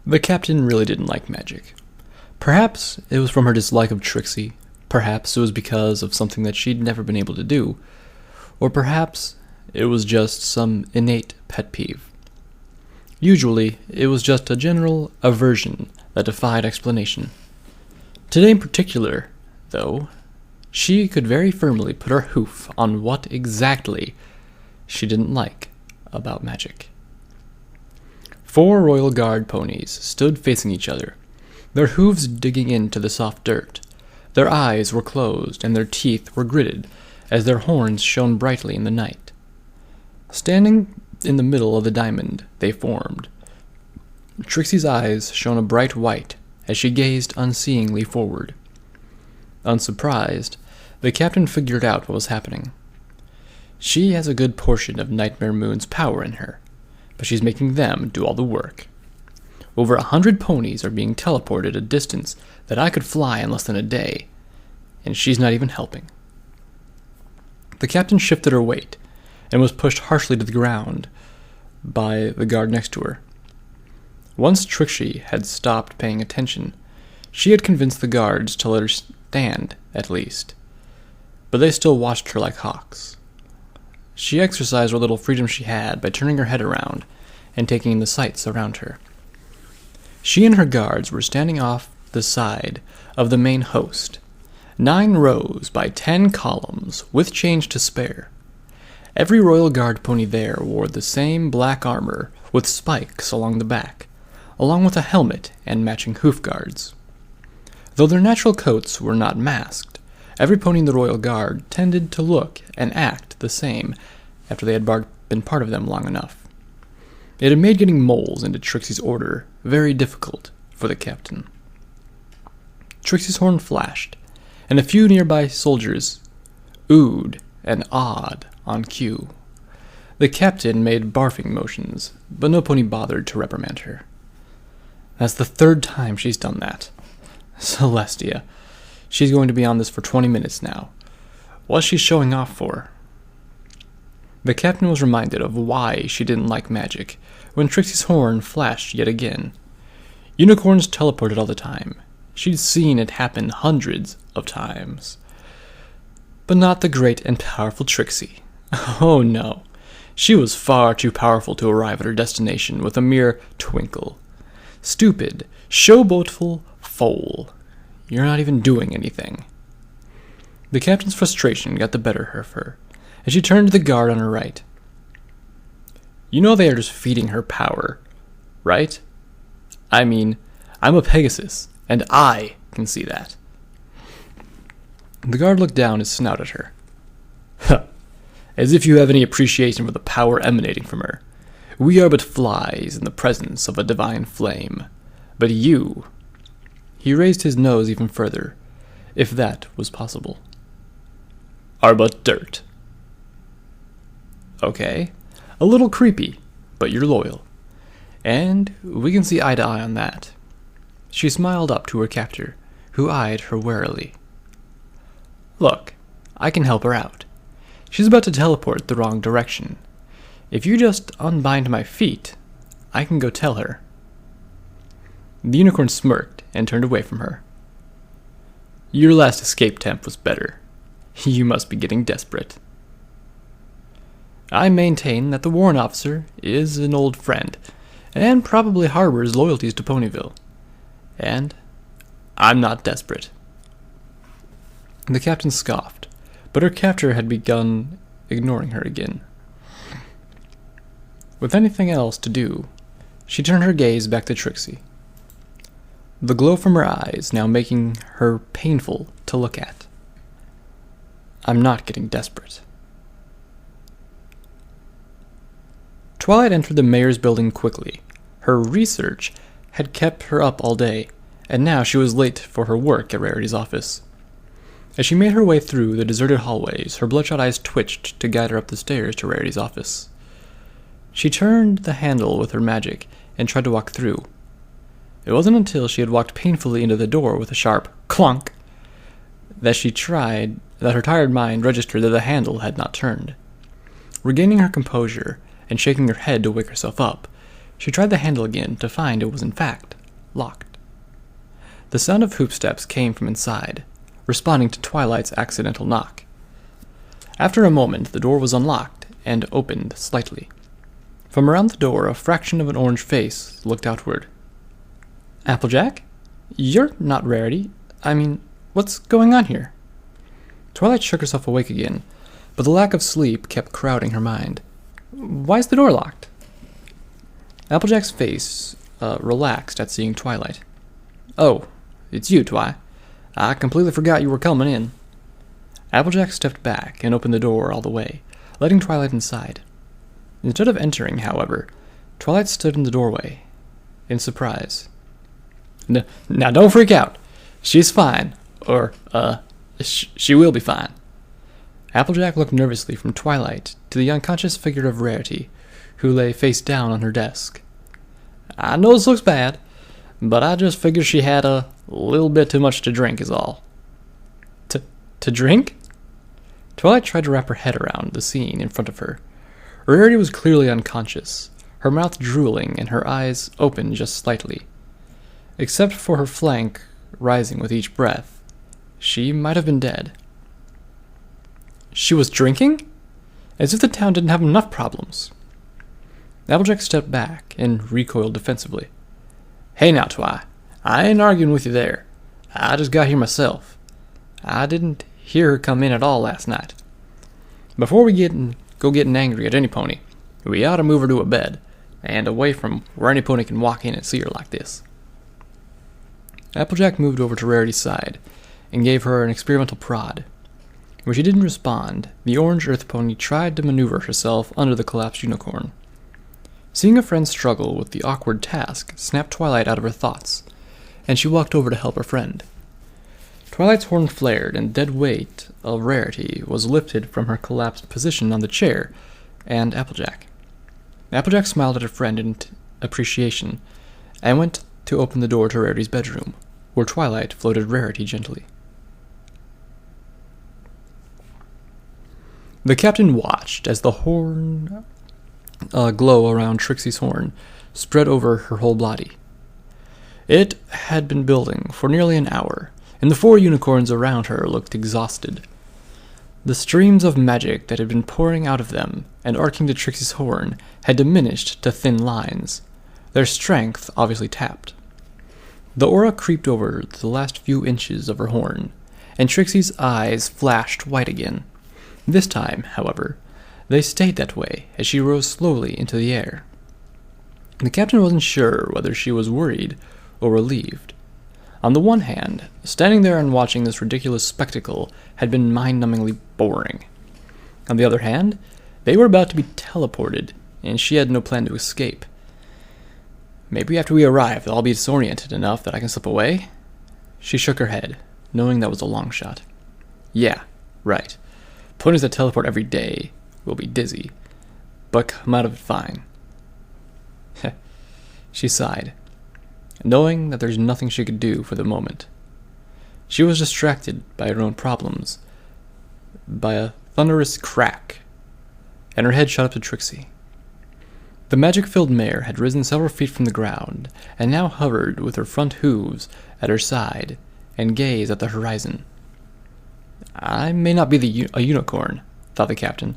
The captain really didn't like magic. Perhaps it was from her dislike of Trixie, perhaps it was because of something that she'd never been able to do, or perhaps it was just some innate pet peeve. Usually, it was just a general aversion that defied explanation. Today in particular, though, she could very firmly put her hoof on what exactly she didn't like about magic. 4 Royal Guard ponies stood facing each other, their hooves digging into the soft dirt. Their eyes were closed and their teeth were gritted as their horns shone brightly in the night. Standing in the middle of the diamond they formed, Trixie's eyes shone a bright white as she gazed unseeingly forward. Unsurprised, the captain figured out what was happening. She has a good portion of Nightmare Moon's power in her, but she's making them do all the work. Over 100 ponies are being teleported a distance that I could fly in less than a day, and she's not even helping. The captain shifted her weight and was pushed harshly to the ground by the guard next to her. Once Trixie had stopped paying attention, she had convinced the guards to let her stand, at least, but they still watched her like hawks. She exercised what little freedom she had by turning her head around and taking in the sights around her. She and her guards were standing off the side of the main host, 9 rows by 10 columns, with change to spare. Every Royal Guard pony there wore the same black armor with spikes along the back, along with a helmet and matching hoof guards. Though their natural coats were not masked, every pony in the Royal Guard tended to look and act the same after they had been part of them long enough. It had made getting moles into Trixie's order very difficult for the captain. Trixie's horn flashed, and a few nearby soldiers oohed and awed on cue. The captain made barfing motions, but no pony bothered to reprimand her. That's the 3rd time she's done that. Celestia. She's going to be on this for 20 minutes now. What's she showing off for? The captain was reminded of why she didn't like magic when Trixie's horn flashed yet again. Unicorns teleported all the time. She'd seen it happen hundreds of times. But not the great and powerful Trixie. Oh no. She was far too powerful to arrive at her destination with a mere twinkle. Stupid, showboatful foal. You're not even doing anything. The captain's frustration got the better of her, as she turned to the guard on her right. You know they are just feeding her power, right? I mean, I'm a Pegasus, and I can see that. The guard looked down his snout at her. Huh, as if you have any appreciation for the power emanating from her. We are but flies in the presence of a divine flame. But you... He raised his nose even further, if that was possible. Are but dirt. Okay, a little creepy, but you're loyal. And we can see eye to eye on that. She smiled up to her captor, who eyed her warily. Look, I can help her out. She's about to teleport the wrong direction. If you just unbind my feet, I can go tell her. The unicorn smirked and turned away from her. Your last escape attempt was better. You must be getting desperate. I maintain that the warrant officer is an old friend, and probably harbors loyalties to Ponyville. And I'm not desperate. The captain scoffed, but her captor had begun ignoring her again. With anything else to do, she turned her gaze back to Trixie, the glow from her eyes now making her painful to look at. I'm not getting desperate. Twilight entered the mayor's building quickly. Her research had kept her up all day, and now she was late for her work at Rarity's office. As she made her way through the deserted hallways, her bloodshot eyes twitched to guide her up the stairs to Rarity's office. She turned the handle with her magic and tried to walk through. It wasn't until she had walked painfully into the door with a sharp clunk that her tired mind registered that the handle had not turned. Regaining her composure and shaking her head to wake herself up, she tried the handle again to find it was in fact locked. The sound of hoopsteps came from inside, responding to Twilight's accidental knock. After a moment, the door was unlocked and opened slightly. From around the door, a fraction of an orange face looked outward. "Applejack? You're not Rarity. I mean, what's going on here?" Twilight shook herself awake again, but the lack of sleep kept crowding her mind. "Why is the door locked?" Applejack's face relaxed at seeing Twilight. "Oh, it's you, Twi. I completely forgot you were coming in." Applejack stepped back and opened the door all the way, letting Twilight inside. Instead of entering, however, Twilight stood in the doorway, in surprise. Now don't freak out. She's fine. Or, she will be fine." Applejack looked nervously from Twilight to the unconscious figure of Rarity, who lay face down on her desk. "I know this looks bad, but I just figured she had a little bit too much to drink is all." To drink? Twilight tried to wrap her head around the scene in front of her. Rarity was clearly unconscious, her mouth drooling and her eyes open just slightly. Except for her flank rising with each breath, she might have been dead. She was drinking? As if the town didn't have enough problems. Applejack stepped back and recoiled defensively. "Hey now, Twi. I ain't arguing with you there. I just got here myself. I didn't hear her come in at all last night. Before we go getting angry at any pony, we ought to move her to a bed, and away from where any pony can walk in and see her like this." Applejack moved over to Rarity's side and gave her an experimental prod. When she didn't respond, the orange earth pony tried to maneuver herself under the collapsed unicorn. Seeing a friend struggle with the awkward task snapped Twilight out of her thoughts, and she walked over to help her friend. Twilight's horn flared, and dead weight of Rarity was lifted from her collapsed position on the chair and Applejack. Applejack smiled at her friend in appreciation, and went to open the door to Rarity's bedroom, where Twilight floated Rarity gently. The captain watched as the horn glow around Trixie's horn spread over her whole body. It had been building for nearly an hour, and the 4 unicorns around her looked exhausted. The streams of magic that had been pouring out of them and arcing to Trixie's horn had diminished to thin lines, their strength obviously tapped. The aura creeped over the last few inches of her horn, and Trixie's eyes flashed white again. This time, however, they stayed that way as she rose slowly into the air. The captain wasn't sure whether she was worried or relieved. On the one hand, standing there and watching this ridiculous spectacle had been mind-numbingly boring. On the other hand, they were about to be teleported, and she had no plan to escape. "Maybe after we arrive, they'll all be disoriented enough that I can slip away?" She shook her head, knowing that was a long shot. "Yeah, right. Ponies that teleport every day will be dizzy, but come out of it fine." She sighed, knowing that there's nothing she could do for the moment. She was distracted by her own problems, by a thunderous crack, and her head shot up to Trixie. The magic-filled mare had risen several feet from the ground, and now hovered with her front hooves at her side, and gazed at the horizon. "I may not be a unicorn," thought the captain,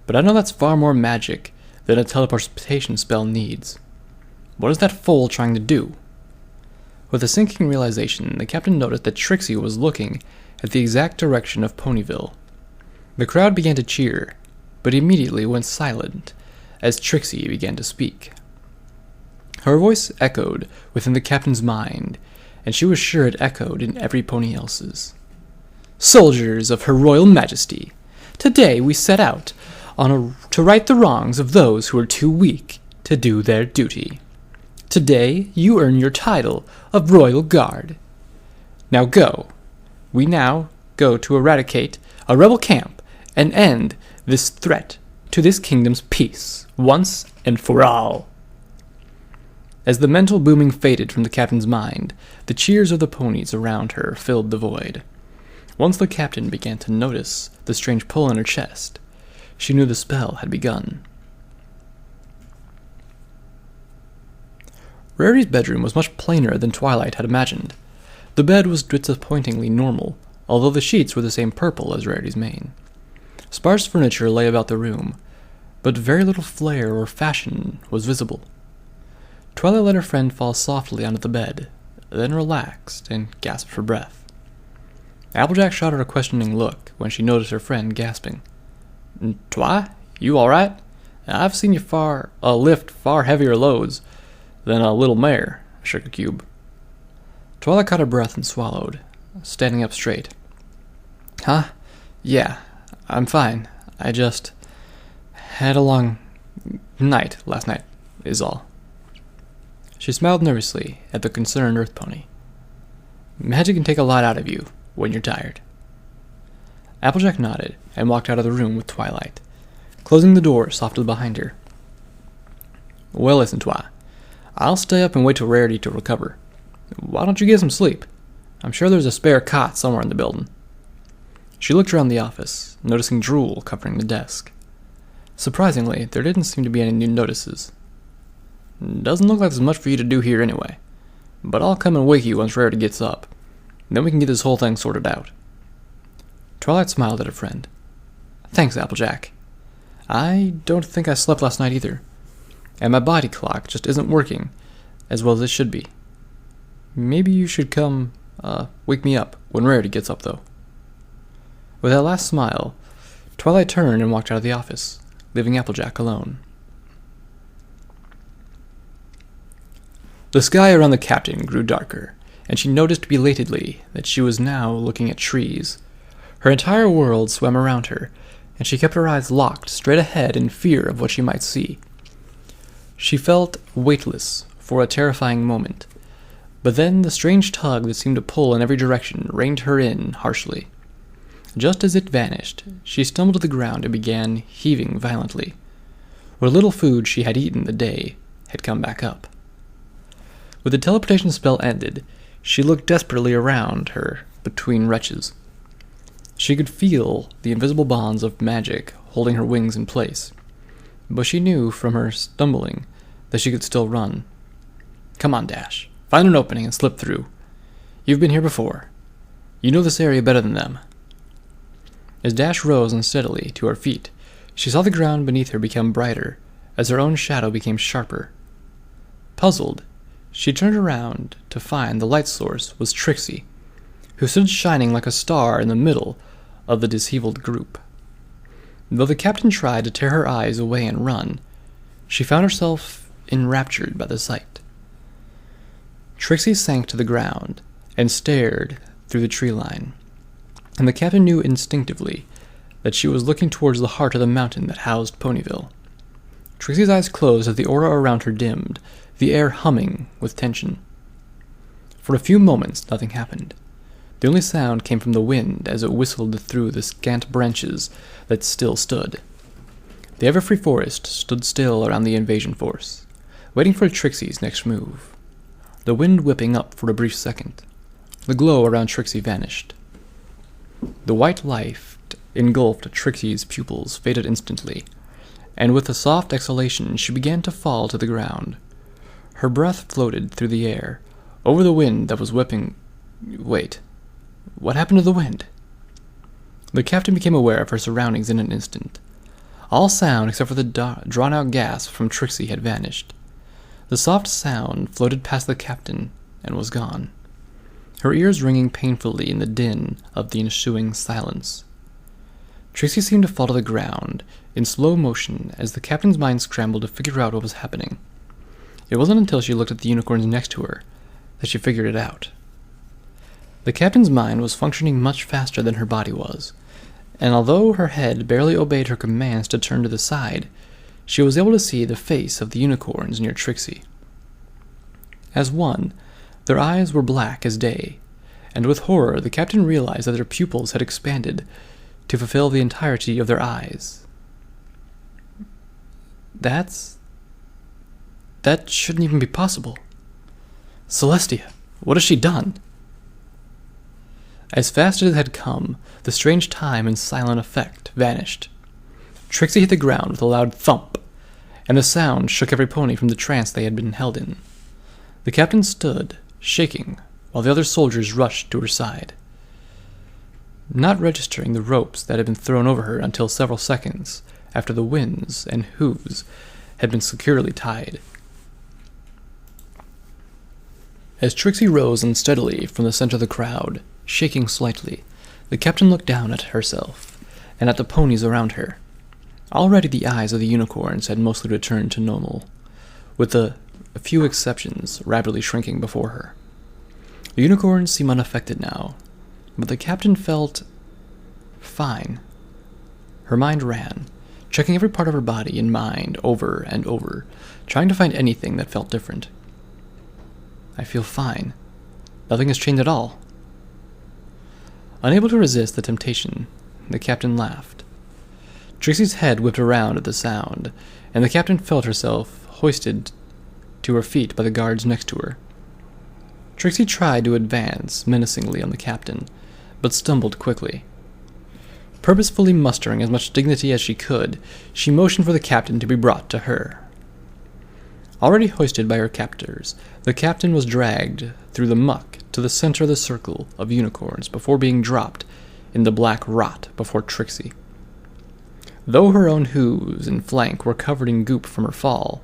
"but I know that's far more magic than a teleportation spell needs. What is that foal trying to do?" With a sinking realization, the captain noticed that Trixie was looking at the exact direction of Ponyville. The crowd began to cheer, but immediately went silent as Trixie began to speak. Her voice echoed within the captain's mind, and she was sure it echoed in every pony else's. "Soldiers of Her Royal Majesty, today we set out to right the wrongs of those who are too weak to do their duty. Today you earn your title of Royal Guard. Now go. We now go to eradicate a rebel camp and end this threat to this kingdom's peace once and for all." As the mental booming faded from the captain's mind, the cheers of the ponies around her filled the void. Once the captain began to notice the strange pull in her chest, she knew the spell had begun. Rarity's bedroom was much plainer than Twilight had imagined. The bed was disappointingly normal, although the sheets were the same purple as Rarity's mane. Sparse furniture lay about the room, but very little flair or fashion was visible. Twilight let her friend fall softly onto the bed, then relaxed and gasped for breath. Applejack shot her a questioning look when she noticed her friend gasping. "Twi, you all right? I've seen you lift far heavier loads than a little mare," shook a cube. Twilight caught her breath and swallowed, standing up straight. "Huh? Yeah, I'm fine. I just had a long night last night, is all." She smiled nervously at the concerned earth pony. "Magic can take a lot out of you when you're tired." Applejack nodded and walked out of the room with Twilight, closing the door softly behind her. "Well, listen, Twi. I'll stay up and wait till Rarity to recover. Why don't you get some sleep? I'm sure there's a spare cot somewhere in the building." She looked around the office, noticing drool covering the desk. Surprisingly, there didn't seem to be any new notices. "Doesn't look like there's much for you to do here anyway, but I'll come and wake you once Rarity gets up. Then we can get this whole thing sorted out." Twilight smiled at her friend. "Thanks, Applejack. I don't think I slept last night either, and my body clock just isn't working as well as it should be. Maybe you should come wake me up when Rarity gets up, though." With that last smile, Twilight turned and walked out of the office, leaving Applejack alone. The sky around the captain grew darker, and she noticed belatedly that she was now looking at trees. Her entire world swam around her, and she kept her eyes locked straight ahead in fear of what she might see. She felt weightless for a terrifying moment, but then the strange tug that seemed to pull in every direction reined her in harshly. Just as it vanished, she stumbled to the ground and began heaving violently. What little food she had eaten the day had come back up. With the teleportation spell ended, she looked desperately around her between wretches. She could feel the invisible bonds of magic holding her wings in place, but she knew from her stumbling that she could still run. "Come on, Dash. Find an opening and slip through. You've been here before. You know this area better than them." As Dash rose unsteadily to her feet, she saw the ground beneath her become brighter as her own shadow became sharper. Puzzled, she turned around to find the light source was Trixie, who stood shining like a star in the middle of the disheveled group. Though the captain tried to tear her eyes away and run, she found herself enraptured by the sight. Trixie sank to the ground and stared through the tree line, and the captain knew instinctively that she was looking towards the heart of the mountain that housed Ponyville. Trixie's eyes closed as the aura around her dimmed, the air humming with tension. For a few moments, nothing happened. The only sound came from the wind as it whistled through the scant branches that still stood. The ever-free forest stood still around the invasion force, waiting for Trixie's next move. The wind whipping up for a brief second. The glow around Trixie vanished. The white light engulfed Trixie's pupils faded instantly, and with a soft exhalation she began to fall to the ground. Her breath floated through the air, over the wind that was whipping... Wait, what happened to the wind? The captain became aware of her surroundings in an instant. All sound except for the drawn-out gasp from Trixie had vanished. The soft sound floated past the captain and was gone, her ears ringing painfully in the din of the ensuing silence. Trixie seemed to fall to the ground in slow motion as the captain's mind scrambled to figure out what was happening. It wasn't until she looked at the unicorns next to her that she figured it out. The captain's mind was functioning much faster than her body was, and although her head barely obeyed her commands to turn to the side, she was able to see the face of the unicorns near Trixie. As one, their eyes were black as day, and with horror the captain realized that their pupils had expanded to fulfill the entirety of their eyes. That shouldn't even be possible. Celestia, what has she done? As fast as it had come, the strange time and silent effect vanished. Trixie hit the ground with a loud thump, and the sound shook every pony from the trance they had been held in. The captain stood, shaking, while the other soldiers rushed to her side, not registering the ropes that had been thrown over her until several seconds after the winds and hooves had been securely tied. As Trixie rose unsteadily from the center of the crowd, shaking slightly, the captain looked down at herself and at the ponies around her. Already the eyes of the unicorns had mostly returned to normal, with a few exceptions rapidly shrinking before her. The unicorns seemed unaffected now, but the captain felt fine. Her mind ran, checking every part of her body and mind over and over, trying to find anything that felt different. I feel fine. Nothing has changed at all. Unable to resist the temptation, the captain laughed. Trixie's head whipped around at the sound, and the captain felt herself hoisted to her feet by the guards next to her. Trixie tried to advance menacingly on the captain, but stumbled quickly. Purposefully mustering as much dignity as she could, she motioned for the captain to be brought to her. Already hoisted by her captors, the captain was dragged through the muck to the center of the circle of unicorns before being dropped in the black rot before Trixie. Though her own hooves and flank were covered in goop from her fall,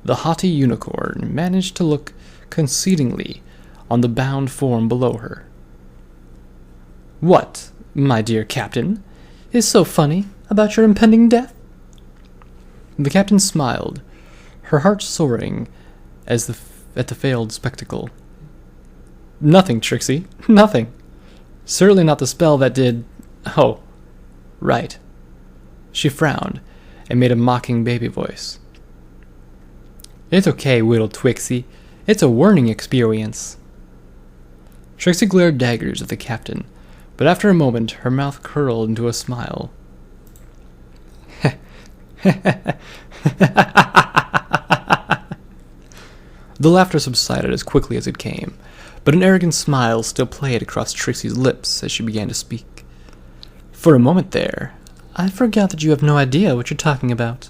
the haughty unicorn managed to look concedingly on the bound form below her. "What, my dear captain, is so funny about your impending death?" The captain smiled, her heart soaring at the failed spectacle. "Nothing, Trixie, nothing. Certainly not the spell that did... Oh, right." She frowned and made a mocking baby voice. "It's okay, little Twixie. It's a learning experience." Trixie glared daggers at the captain, but after a moment her mouth curled into a smile. The laughter subsided as quickly as it came, but an arrogant smile still played across Trixie's lips as she began to speak. "For a moment there, I forgot that you have no idea what you're talking about."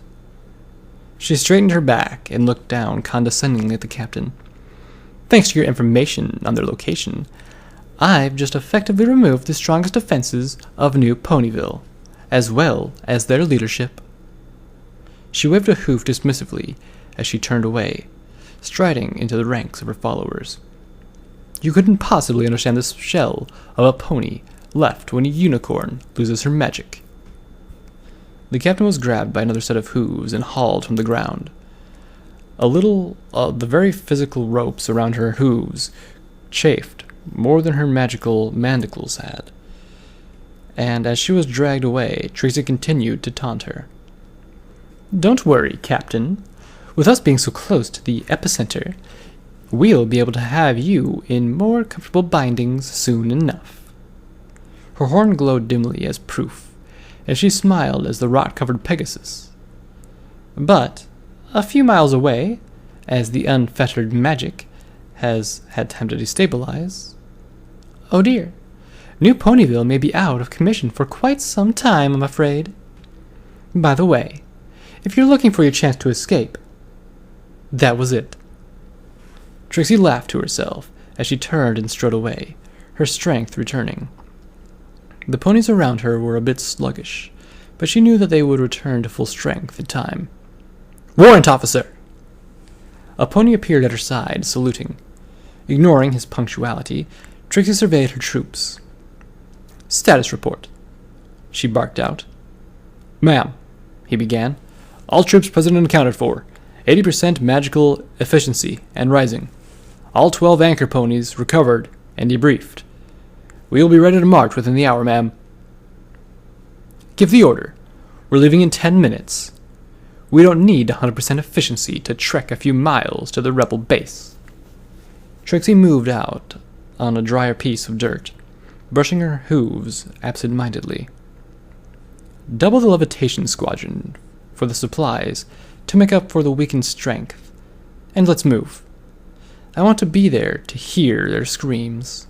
She straightened her back and looked down condescendingly at the captain. "Thanks to your information on their location, I've just effectively removed the strongest defenses of New Ponyville, as well as their leadership." She waved a hoof dismissively as she turned away, striding into the ranks of her followers. "You couldn't possibly understand the shell of a pony left when a unicorn loses her magic." The captain was grabbed by another set of hooves and hauled from the ground. The very physical ropes around her hooves chafed more than her magical mandibles had, and as she was dragged away, Trixie continued to taunt her. "Don't worry, Captain. With us being so close to the epicenter, we'll be able to have you in more comfortable bindings soon enough." Her horn glowed dimly as proof, and she smiled as the rot-covered Pegasus. "But a few miles away, as the unfettered magic has had time to destabilize... Oh dear, New Ponyville may be out of commission for quite some time, I'm afraid. By the way, if you're looking for your chance to escape, that was it." Trixie laughed to herself as she turned and strode away, her strength returning. The ponies around her were a bit sluggish, but she knew that they would return to full strength in time. "Warrant officer!" A pony appeared at her side, saluting. Ignoring his punctuality, Trixie surveyed her troops. "Status report," she barked out. "Ma'am," he began, "all troops present and accounted for. 80% magical efficiency and rising. All 12 anchor ponies recovered and debriefed. We will be ready to march within the hour, ma'am." "Give the order. We're leaving in 10 minutes. We don't need 100% efficiency to trek a few miles to the rebel base." Trixie moved out on a drier piece of dirt, brushing her hooves absent-mindedly. "Double the levitation squadron for the supplies to make up for the weakened strength, and let's move. I want to be there to hear their screams."